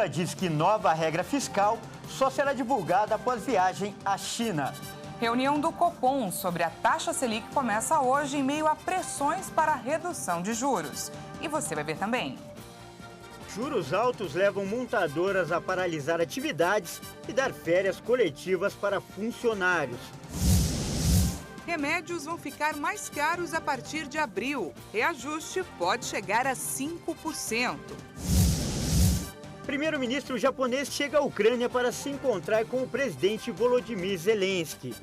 Lula diz que nova regra fiscal só será divulgada após viagem à China. Reunião do Copom sobre a taxa Selic começa hoje em meio a pressões para a redução de juros. E você vai ver também. Juros altos levam montadoras a paralisar atividades e dar férias coletivas para funcionários. Remédios vão ficar mais caros a partir de abril. Reajuste pode chegar a 5%. Primeiro-ministro japonês chega à Ucrânia para se encontrar com o presidente Volodymyr Zelensky.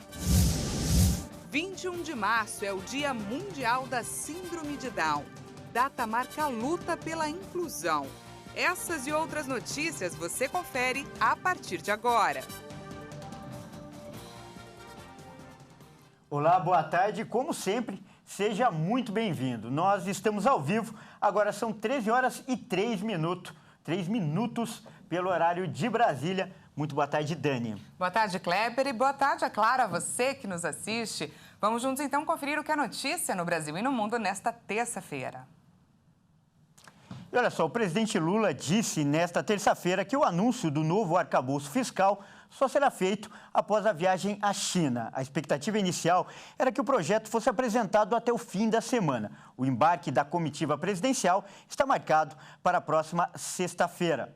21 de março é o Dia Mundial da Síndrome de Down. Data marca a luta pela inclusão. Essas e outras notícias você confere a partir de agora. Olá, boa tarde. Como sempre, seja muito bem-vindo. Nós estamos ao vivo, agora são 13 horas e 3 minutos. 3 minutos pelo horário de Brasília. Muito boa tarde, Dani. Boa tarde, Kleber, e boa tarde, é claro, a você que nos assiste. Vamos juntos, então, conferir o que é notícia no Brasil e no mundo nesta terça-feira. E olha só, o presidente Lula disse nesta terça-feira que o anúncio do novo arcabouço fiscal só será feito após a viagem à China. A expectativa inicial era que o projeto fosse apresentado até o fim da semana. O embarque da comitiva presidencial está marcado para a próxima sexta-feira.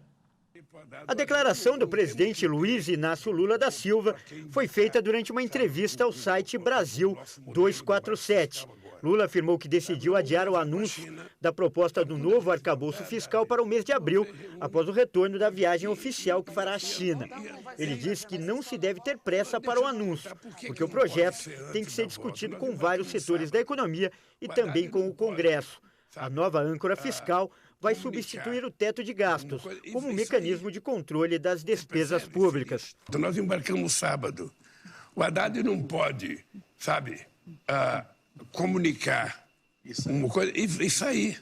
A declaração do presidente Luiz Inácio Lula da Silva foi feita durante uma entrevista ao site Brasil 247. Lula afirmou que decidiu adiar o anúncio da proposta do novo arcabouço fiscal para o mês de abril, após o retorno da viagem oficial que fará à China. Ele disse que não se deve ter pressa para o anúncio, porque o projeto tem que ser discutido com vários setores da economia e também com o Congresso. A nova âncora fiscal vai substituir o teto de gastos, como um mecanismo de controle das despesas públicas. Então, nós embarcamos sábado. O Haddad não pode, comunicar uma coisa e sair.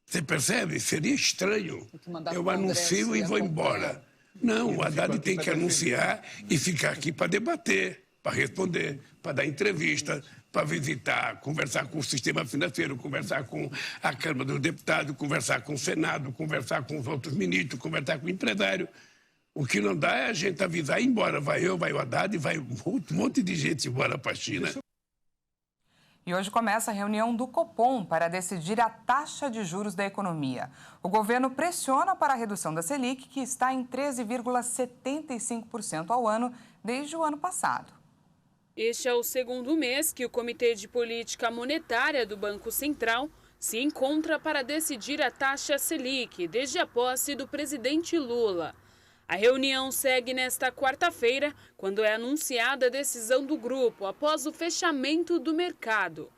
Você percebe? Seria estranho. Eu anuncio e vou embora. Não, o Haddad tem que anunciar e ficar aqui para debater, para responder, para dar entrevista, para visitar, conversar com o sistema financeiro, conversar com a Câmara dos Deputados, conversar com o Senado, conversar com os outros ministros, conversar com o empresário. O que não dá é a gente avisar e ir embora. Vai eu, vai o Haddad e vai um monte de gente embora para a China. E hoje começa a reunião do Copom para decidir a taxa de juros da economia. O governo pressiona para a redução da Selic, que está em 13,75% ao ano desde o ano passado. Este é o segundo mês que o Comitê de Política Monetária do Banco Central se encontra para decidir a taxa Selic, desde a posse do presidente Lula. A reunião segue nesta quarta-feira, quando é anunciada a decisão do grupo após o fechamento do mercado.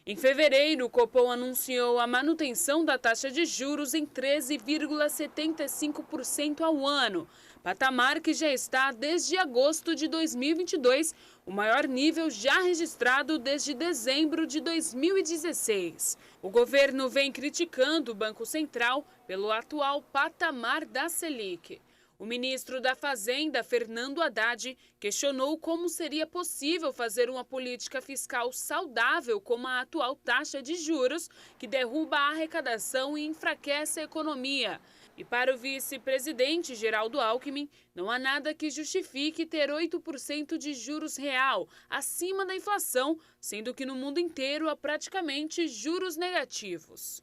Em fevereiro, o Copom anunciou a manutenção da taxa de juros em 13,75% ao ano, patamar que já está desde agosto de 2022, o maior nível já registrado desde dezembro de 2016. O governo vem criticando o Banco Central pelo atual patamar da Selic. O ministro da Fazenda, Fernando Haddad, questionou como seria possível fazer uma política fiscal saudável com a atual taxa de juros, que derruba a arrecadação e enfraquece a economia. E para o vice-presidente Geraldo Alckmin, não há nada que justifique ter 8% de juros real, acima da inflação, sendo que no mundo inteiro há praticamente juros negativos.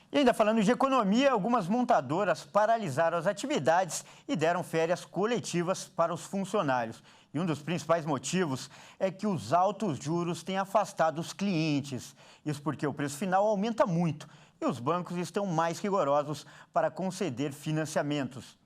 E ainda falando de economia, algumas montadoras paralisaram as atividades e deram férias coletivas para os funcionários. E um dos principais motivos é que os altos juros têm afastado os clientes. Isso porque o preço final aumenta muito e os bancos estão mais rigorosos para conceder financiamentos.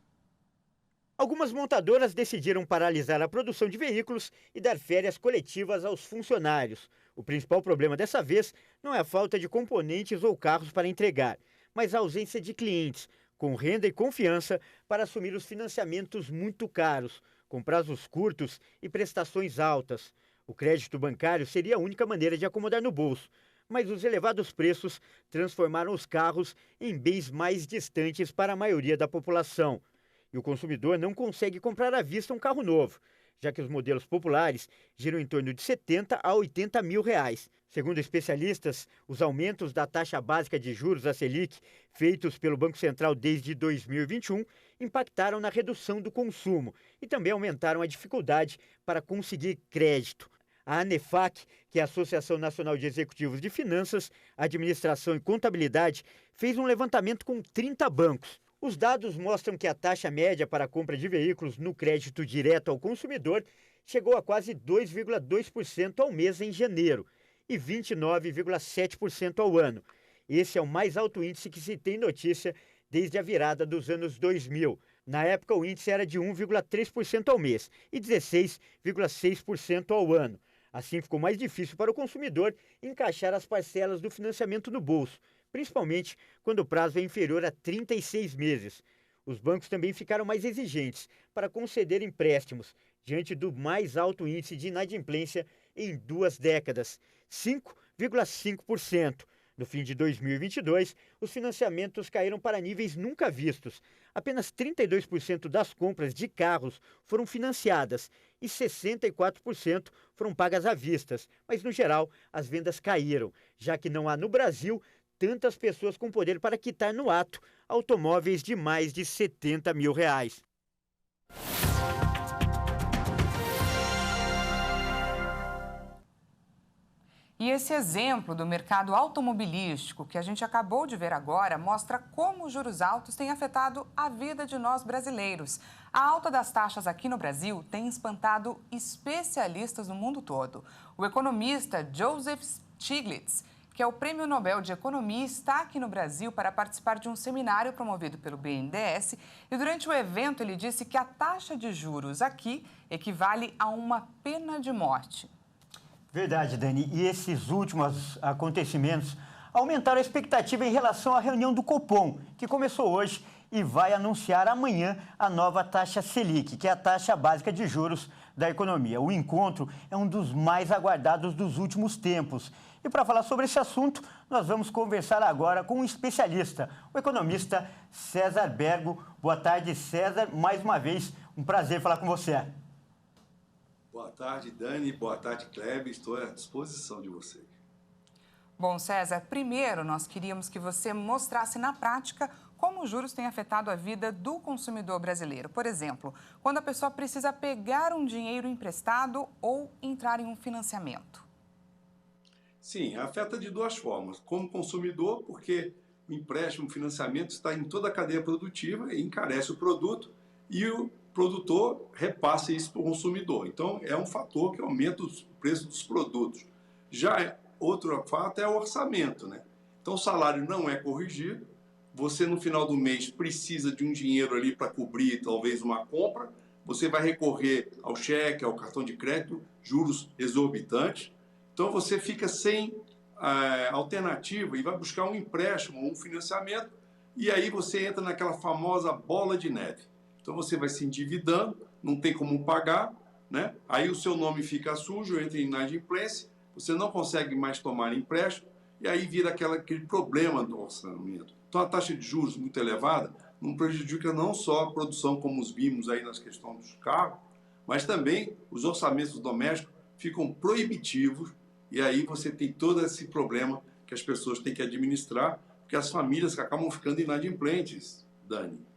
Algumas montadoras decidiram paralisar a produção de veículos e dar férias coletivas aos funcionários. O principal problema dessa vez não é a falta de componentes ou carros para entregar, mas a ausência de clientes com renda e confiança para assumir os financiamentos muito caros, com prazos curtos e prestações altas. O crédito bancário seria a única maneira de acomodar no bolso, mas os elevados preços transformaram os carros em bens mais distantes para a maioria da população. E o consumidor não consegue comprar à vista um carro novo, já que os modelos populares giram em torno de 70 a 80 mil reais. Segundo especialistas, os aumentos da taxa básica de juros, a Selic, feitos pelo Banco Central desde 2021, impactaram na redução do consumo e também aumentaram a dificuldade para conseguir crédito. A ANEFAC, que é a Associação Nacional de Executivos de Finanças, Administração e Contabilidade, fez um levantamento com 30 bancos. Os dados mostram que a taxa média para a compra de veículos no crédito direto ao consumidor chegou a quase 2,2% ao mês em janeiro e 29,7% ao ano. Esse é o mais alto índice que se tem notícia desde a virada dos anos 2000. Na época, o índice era de 1,3% ao mês e 16,6% ao ano. Assim, ficou mais difícil para o consumidor encaixar as parcelas do financiamento no bolso, principalmente quando o prazo é inferior a 36 meses. Os bancos também ficaram mais exigentes para conceder empréstimos, diante do mais alto índice de inadimplência em 2 décadas, 5,5%. No fim de 2022, os financiamentos caíram para níveis nunca vistos. Apenas 32% das compras de carros foram financiadas e 64% foram pagas à vista. Mas, no geral, as vendas caíram, já que não há no Brasil tantas pessoas com poder para quitar no ato automóveis de mais de 70 mil reais. E esse exemplo do mercado automobilístico que a gente acabou de ver agora mostra como os juros altos têm afetado a vida de nós brasileiros. A alta das taxas aqui no Brasil tem espantado especialistas no mundo todo. O economista Joseph Stiglitz, que é o Prêmio Nobel de Economia, está aqui no Brasil para participar de um seminário promovido pelo BNDES e durante o evento ele disse que a taxa de juros aqui equivale a uma pena de morte. Verdade, Dani. E esses últimos acontecimentos aumentaram a expectativa em relação à reunião do Copom, que começou hoje e vai anunciar amanhã a nova taxa Selic, que é a taxa básica de juros da economia. O encontro é um dos mais aguardados dos últimos tempos. E para falar sobre esse assunto, nós vamos conversar agora com um especialista, o economista César Bergo. Boa tarde, César. Mais uma vez, um prazer falar com você. Boa tarde, Dani. Boa tarde, Kleber. Estou à disposição de vocês. Bom, César, primeiro nós queríamos que você mostrasse na prática como os juros têm afetado a vida do consumidor brasileiro. Por exemplo, quando a pessoa precisa pegar um dinheiro emprestado ou entrar em um financiamento. Sim, afeta de duas formas. Como consumidor, porque o empréstimo, o financiamento está em toda a cadeia produtiva e encarece o produto e o produtor repassa isso para o consumidor. Então, é um fator que aumenta o preço dos produtos. Já outro fato é o orçamento, né? Então, o salário não é corrigido, você no final do mês precisa de um dinheiro ali para cobrir talvez uma compra, você vai recorrer ao cheque, ao cartão de crédito, juros exorbitantes, então você fica sem alternativa e vai buscar um empréstimo, um financiamento, e aí você entra naquela famosa bola de neve. Então você vai se endividando, não tem como pagar, né? Aí o seu nome fica sujo, entra em inadimplência, você não consegue mais tomar empréstimo e aí vira aquele problema do orçamento. Então a taxa de juros muito elevada não prejudica não só a produção, como os vimos aí nas questões dos carros, mas também os orçamentos domésticos ficam proibitivos e aí você tem todo esse problema que as pessoas têm que administrar, porque as famílias acabam ficando inadimplentes, Dani.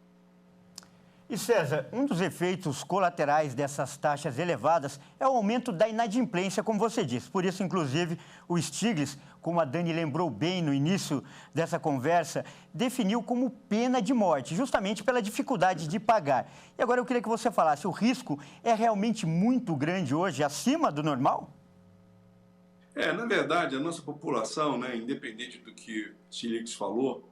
E César, um dos efeitos colaterais dessas taxas elevadas é o aumento da inadimplência, como você disse. Por isso, inclusive, o Stiglitz, como a Dani lembrou bem no início dessa conversa, definiu como pena de morte, justamente pela dificuldade de pagar. E agora eu queria que você falasse, o risco é realmente muito grande hoje, acima do normal? Na verdade, a nossa população, né, independente do que o Stiglitz falou,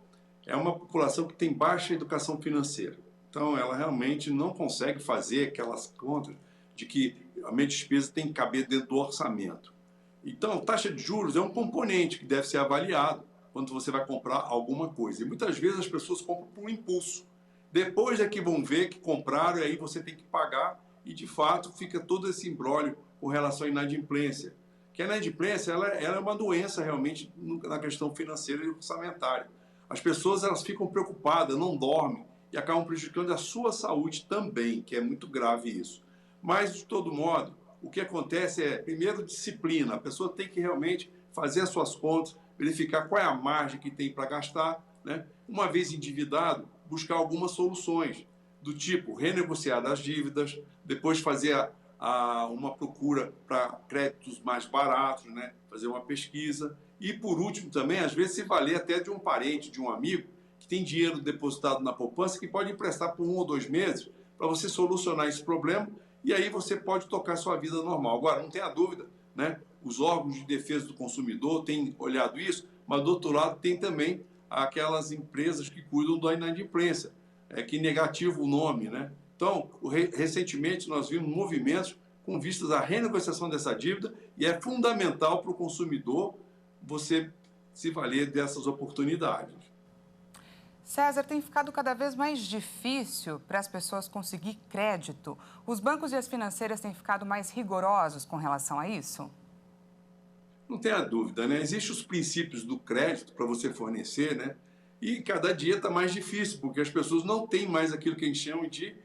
é uma população que tem baixa educação financeira. Então, ela realmente não consegue fazer aquelas contas de que a minha despesa tem que caber dentro do orçamento. Então, a taxa de juros é um componente que deve ser avaliado quando você vai comprar alguma coisa. E muitas vezes as pessoas compram por um impulso. Depois é que vão ver que compraram e aí você tem que pagar e, de fato, fica todo esse imbróglio com relação à inadimplência. Que a inadimplência ela é uma doença realmente na questão financeira e orçamentária. As pessoas elas ficam preocupadas, não dormem, e acabam prejudicando a sua saúde também, que é muito grave isso. Mas, de todo modo, o que acontece é, primeiro, disciplina. A pessoa tem que realmente fazer as suas contas, verificar qual é a margem que tem para gastar, né? Uma vez endividado, buscar algumas soluções, do tipo renegociar as dívidas, depois fazer uma procura para créditos mais baratos, né? Fazer uma pesquisa. E, por último, também, às vezes, se valer até de um parente, de um amigo, que tem dinheiro depositado na poupança, que pode emprestar por 1 ou 2 meses para você solucionar esse problema, e aí você pode tocar sua vida normal. Agora, não tenha dúvida, né? Os órgãos de defesa do consumidor têm olhado isso, mas, do outro lado, tem também aquelas empresas que cuidam da inadimplência, que negativo o nome, né? Então, recentemente, nós vimos movimentos com vistas à renegociação dessa dívida, e é fundamental para o consumidor você se valer dessas oportunidades. César, tem ficado cada vez mais difícil para as pessoas conseguir crédito. Os bancos e as financeiras têm ficado mais rigorosos com relação a isso? Não tenha dúvida, né? Existem os princípios do crédito para você fornecer, né? E cada dia está mais difícil, porque as pessoas não têm mais aquilo que a gente chama de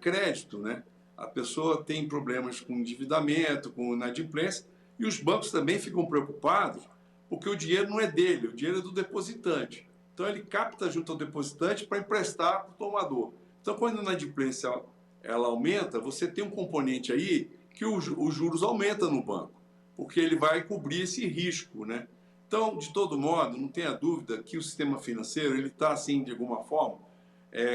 crédito, né? A pessoa tem problemas com endividamento, com inadimplência, e os bancos também ficam preocupados, porque o dinheiro não é dele, o dinheiro é do depositante. Então, ele capta junto ao depositante para emprestar para o tomador. Então, quando a inadimplência ela aumenta, você tem um componente aí que os juros aumentam no banco, porque ele vai cobrir esse risco, né? Então, de todo modo, não tenha dúvida que o sistema financeiro ele está, assim, de alguma forma,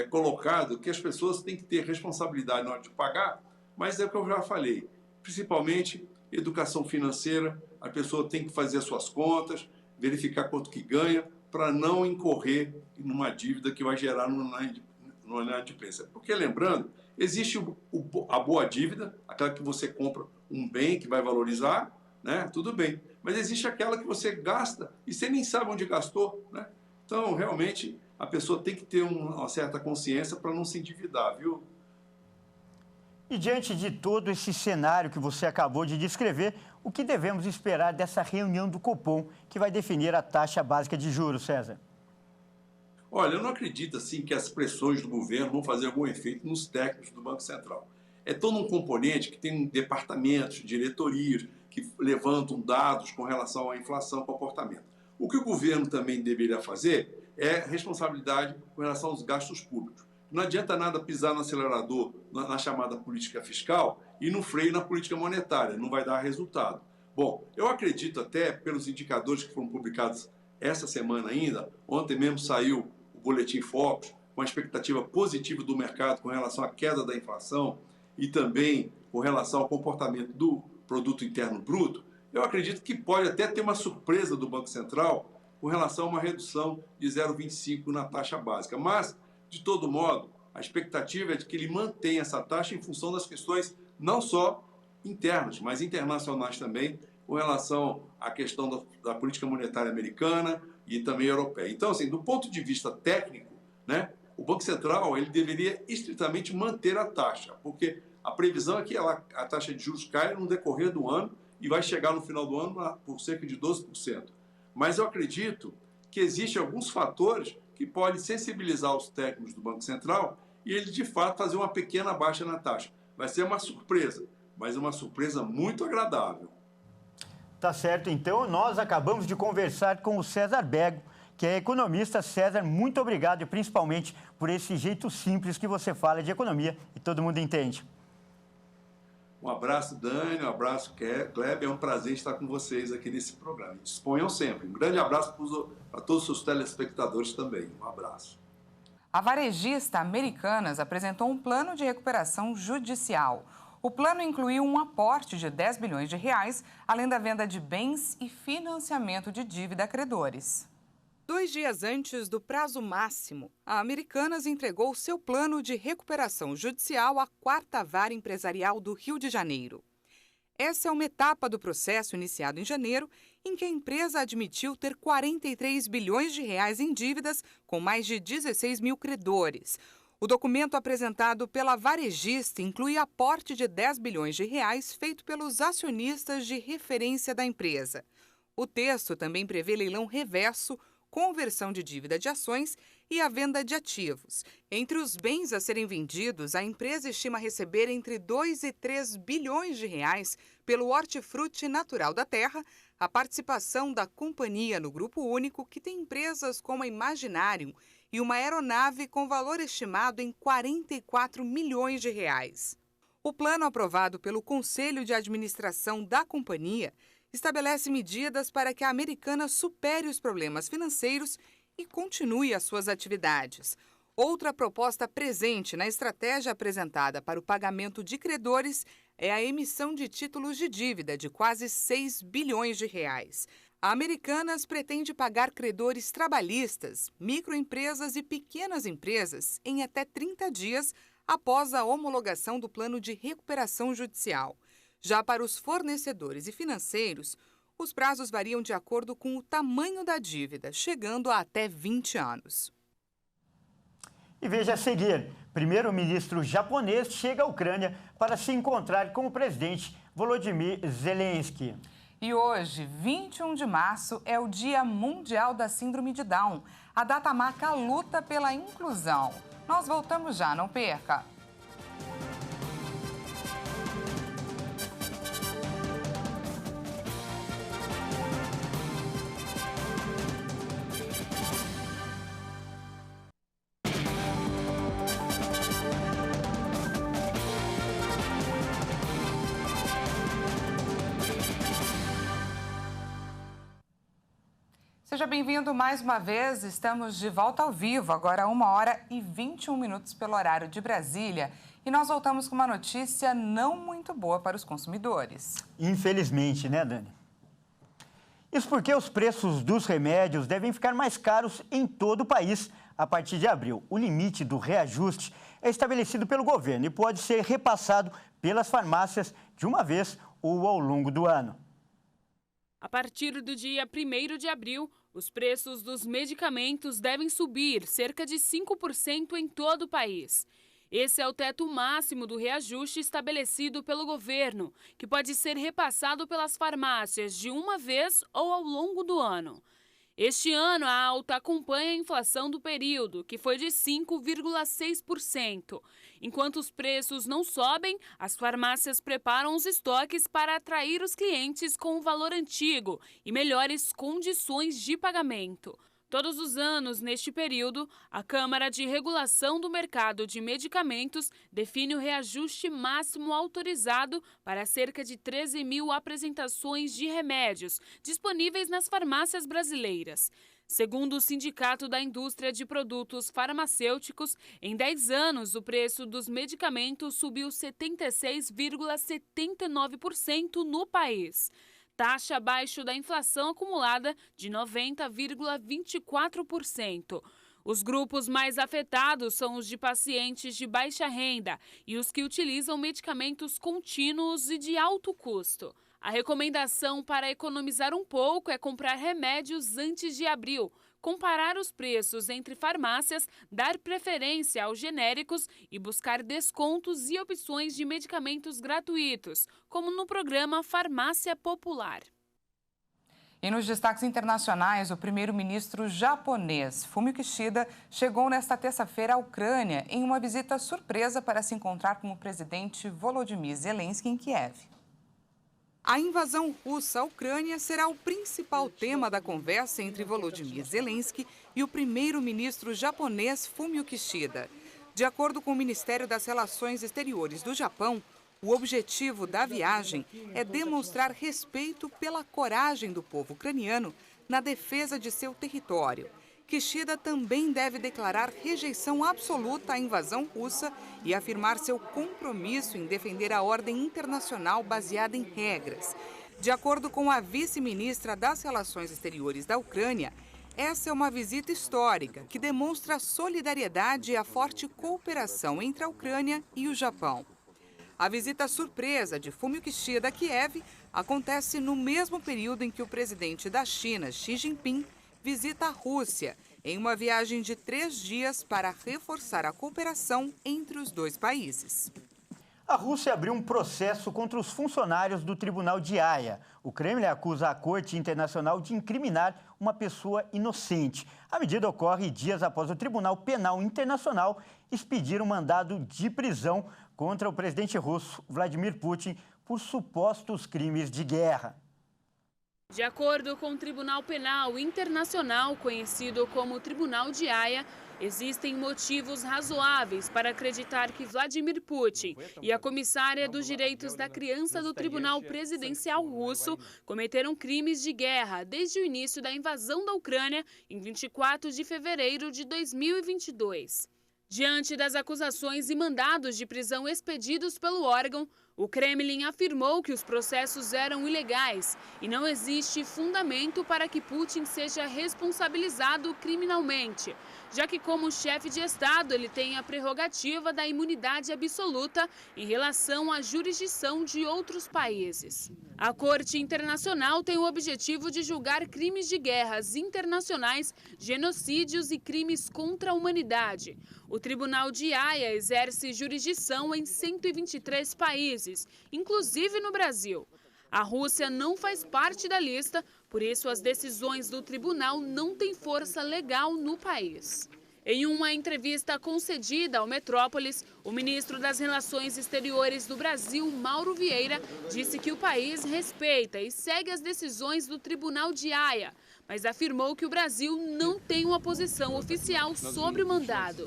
colocado que as pessoas têm que ter responsabilidade na hora de pagar, mas é o que eu já falei, principalmente educação financeira, a pessoa tem que fazer as suas contas, verificar quanto que ganha, para não incorrer numa dívida que vai gerar numa inadimplência. Porque, lembrando, existe a boa dívida, aquela que você compra um bem que vai valorizar, né? Tudo bem. Mas existe aquela que você gasta e você nem sabe onde gastou, né? Então, realmente, a pessoa tem que ter uma certa consciência para não se endividar, viu? E diante de todo esse cenário que você acabou de descrever, o que devemos esperar dessa reunião do Copom, que vai definir a taxa básica de juros, César? Olha, eu não acredito assim que as pressões do governo vão fazer algum efeito nos técnicos do Banco Central. É todo um componente que tem departamentos, diretorias, que levantam dados com relação à inflação e comportamento. O que o governo também deveria fazer é responsabilidade com relação aos gastos públicos. Não adianta nada pisar no acelerador na chamada política fiscal e no freio na política monetária, não vai dar resultado. Bom, eu acredito até, pelos indicadores que foram publicados essa semana ainda, ontem mesmo saiu o Boletim Focus, com a expectativa positiva do mercado com relação à queda da inflação e também com relação ao comportamento do Produto Interno Bruto, eu acredito que pode até ter uma surpresa do Banco Central com relação a uma redução de 0,25 na taxa básica. Mas, de todo modo, a expectativa é de que ele mantenha essa taxa em função das questões não só internas, mas internacionais também, com relação à questão da política monetária americana e também europeia. Então, assim, do ponto de vista técnico, né, o Banco Central ele deveria estritamente manter a taxa, porque a previsão é que a taxa de juros caia no decorrer do ano e vai chegar no final do ano por cerca de 12%. Mas eu acredito que existem alguns fatores que podem sensibilizar os técnicos do Banco Central e ele, de fato, fazer uma pequena baixa na taxa. Vai ser uma surpresa, mas uma surpresa muito agradável. Tá certo, então nós acabamos de conversar com o César Bego, que é economista. César, muito obrigado e principalmente por esse jeito simples que você fala de economia e todo mundo entende. Um abraço, Dani, um abraço, Kleber. É um prazer estar com vocês aqui nesse programa. Disponham sempre. Um grande abraço para todos os seus telespectadores também. Um abraço. A varejista Americanas apresentou um plano de recuperação judicial. O plano incluiu um aporte de 10 bilhões de reais, além da venda de bens e financiamento de dívida a credores. 2 dias antes do prazo máximo, a Americanas entregou seu plano de recuperação judicial à 4ª Vara Empresarial do Rio de Janeiro. Essa é uma etapa do processo iniciado em janeiro, em que a empresa admitiu ter 43 bilhões de reais em dívidas com mais de 16 mil credores. O documento apresentado pela varejista inclui aporte de 10 bilhões de reais feito pelos acionistas de referência da empresa. O texto também prevê leilão reverso conversão de dívida de ações e a venda de ativos. Entre os bens a serem vendidos, a empresa estima receber entre 2 e 3 bilhões de reais pelo hortifruti natural da terra, a participação da companhia no Grupo Único, que tem empresas como a Imaginarium e uma aeronave com valor estimado em 44 milhões de reais. O plano aprovado pelo Conselho de Administração da companhia estabelece medidas para que a Americana supere os problemas financeiros e continue as suas atividades. Outra proposta presente na estratégia apresentada para o pagamento de credores é a emissão de títulos de dívida de quase 6 bilhões de reais. A Americanas pretende pagar credores trabalhistas, microempresas e pequenas empresas em até 30 dias após a homologação do plano de recuperação judicial. Já para os fornecedores e financeiros, os prazos variam de acordo com o tamanho da dívida, chegando a até 20 anos. E veja a seguir, primeiro-ministro japonês chega à Ucrânia para se encontrar com o presidente Volodymyr Zelensky. E hoje, 21 de março, é o Dia Mundial da Síndrome de Down. A data marca a luta pela inclusão. Nós voltamos já, não perca! Seja bem-vindo mais uma vez, estamos de volta ao vivo, agora 1h21 pelo horário de Brasília. E nós voltamos com uma notícia não muito boa para os consumidores. Infelizmente, né, Dani? Isso porque os preços dos remédios devem ficar mais caros em todo o país a partir de abril. O limite do reajuste é estabelecido pelo governo e pode ser repassado pelas farmácias de uma vez ou ao longo do ano. A partir do dia 1º de abril, os preços dos medicamentos devem subir cerca de 5% em todo o país. Esse é o teto máximo do reajuste estabelecido pelo governo, que pode ser repassado pelas farmácias de uma vez ou ao longo do ano. Este ano, a alta acompanha a inflação do período, que foi de 5,6%. Enquanto os preços não sobem, as farmácias preparam os estoques para atrair os clientes com o valor antigo e melhores condições de pagamento. Todos os anos, neste período, a Câmara de Regulação do Mercado de Medicamentos define o reajuste máximo autorizado para cerca de 13 mil apresentações de remédios disponíveis nas farmácias brasileiras. Segundo o Sindicato da Indústria de Produtos Farmacêuticos, em 10 anos o preço dos medicamentos subiu 76,79% no país. Taxa abaixo da inflação acumulada de 90,24%. Os grupos mais afetados são os de pacientes de baixa renda e os que utilizam medicamentos contínuos e de alto custo. A recomendação para economizar um pouco é comprar remédios antes de abril, comparar os preços entre farmácias, dar preferência aos genéricos e buscar descontos e opções de medicamentos gratuitos, como no programa Farmácia Popular. E nos destaques internacionais, o primeiro-ministro japonês, Fumio Kishida, chegou nesta terça-feira à Ucrânia em uma visita surpresa para se encontrar com o presidente Volodymyr Zelensky em Kiev. A invasão russa à Ucrânia será o principal tema da conversa entre Volodymyr Zelensky e o primeiro-ministro japonês Fumio Kishida. De acordo com o Ministério das Relações Exteriores do Japão, o objetivo da viagem é demonstrar respeito pela coragem do povo ucraniano na defesa de seu território. Kishida também deve declarar rejeição absoluta à invasão russa e afirmar seu compromisso em defender a ordem internacional baseada em regras. De acordo com a vice-ministra das Relações Exteriores da Ucrânia, essa é uma visita histórica que demonstra a solidariedade e a forte cooperação entre a Ucrânia e o Japão. A visita surpresa de Fumio Kishida a Kiev acontece no mesmo período em que o presidente da China, Xi Jinping, visita a Rússia, em uma viagem de 3 dias para reforçar a cooperação entre os dois países. A Rússia abriu um processo contra os funcionários do Tribunal de Haia. O Kremlin acusa a Corte Internacional de incriminar uma pessoa inocente. A medida ocorre dias após o Tribunal Penal Internacional expedir um mandado de prisão contra o presidente russo Vladimir Putin por supostos crimes de guerra. De acordo com o Tribunal Penal Internacional, conhecido como Tribunal de Haia, existem motivos razoáveis para acreditar que Vladimir Putin e a comissária dos direitos da criança do Tribunal Presidencial Russo cometeram crimes de guerra desde o início da invasão da Ucrânia em 24 de fevereiro de 2022. Diante das acusações e mandados de prisão expedidos pelo órgão, o Kremlin afirmou que os processos eram ilegais e não existe fundamento para que Putin seja responsabilizado criminalmente, já que como chefe de Estado ele tem a prerrogativa da imunidade absoluta em relação à jurisdição de outros países. A Corte Internacional tem o objetivo de julgar crimes de guerras internacionais, genocídios e crimes contra a humanidade. O Tribunal de Haia exerce jurisdição em 123 países, inclusive no Brasil. A Rússia não faz parte da lista, por isso as decisões do tribunal não têm força legal no país. Em uma entrevista concedida ao Metrópolis, o ministro das Relações Exteriores do Brasil, Mauro Vieira, disse que o país respeita e segue as decisões do Tribunal de Haia, mas afirmou que o Brasil não tem uma posição oficial sobre o mandado.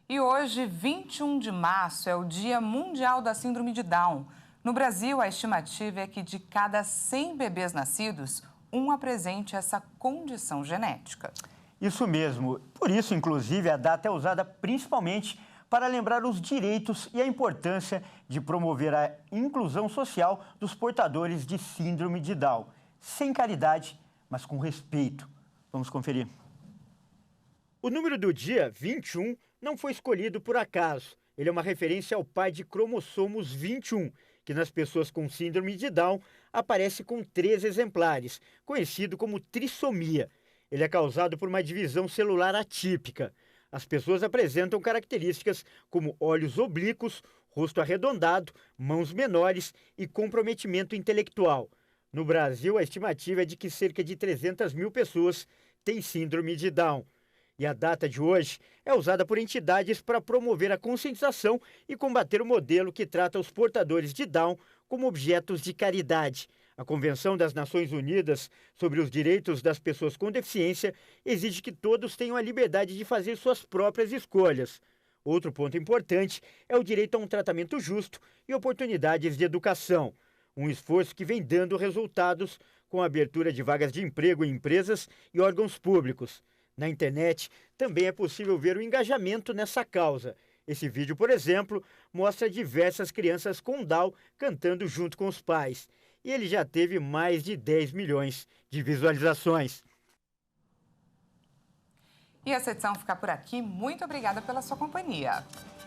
E hoje, 21 de março, é o Dia Mundial da Síndrome de Down. No Brasil, a estimativa é que de cada 100 bebês nascidos, um apresente essa condição genética. Isso mesmo. Por isso, inclusive, a data é usada principalmente para lembrar os direitos e a importância de promover a inclusão social dos portadores de síndrome de Down. Sem caridade, mas com respeito. Vamos conferir. O número do dia, 21, não foi escolhido por acaso. Ele é uma referência ao par de cromossomos 21, que nas pessoas com síndrome de Down aparece com 3 exemplares, conhecido como trissomia. Ele é causado por uma divisão celular atípica. As pessoas apresentam características como olhos oblíquos, rosto arredondado, mãos menores e comprometimento intelectual. No Brasil, a estimativa é de que cerca de 300 mil pessoas têm síndrome de Down. E a data de hoje é usada por entidades para promover a conscientização e combater o modelo que trata os portadores de Down como objetos de caridade. A Convenção das Nações Unidas sobre os Direitos das Pessoas com Deficiência exige que todos tenham a liberdade de fazer suas próprias escolhas. Outro ponto importante é o direito a um tratamento justo e oportunidades de educação. Um esforço que vem dando resultados com a abertura de vagas de emprego em empresas e órgãos públicos. Na internet, também é possível ver o engajamento nessa causa. Esse vídeo, por exemplo, mostra diversas crianças com Down cantando junto com os pais. E ele já teve mais de 10 milhões de visualizações. E essa edição fica por aqui. Muito obrigada pela sua companhia.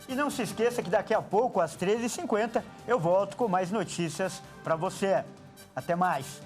E não se esqueça que daqui a pouco, às 13h50, eu volto com mais notícias para você. Até mais!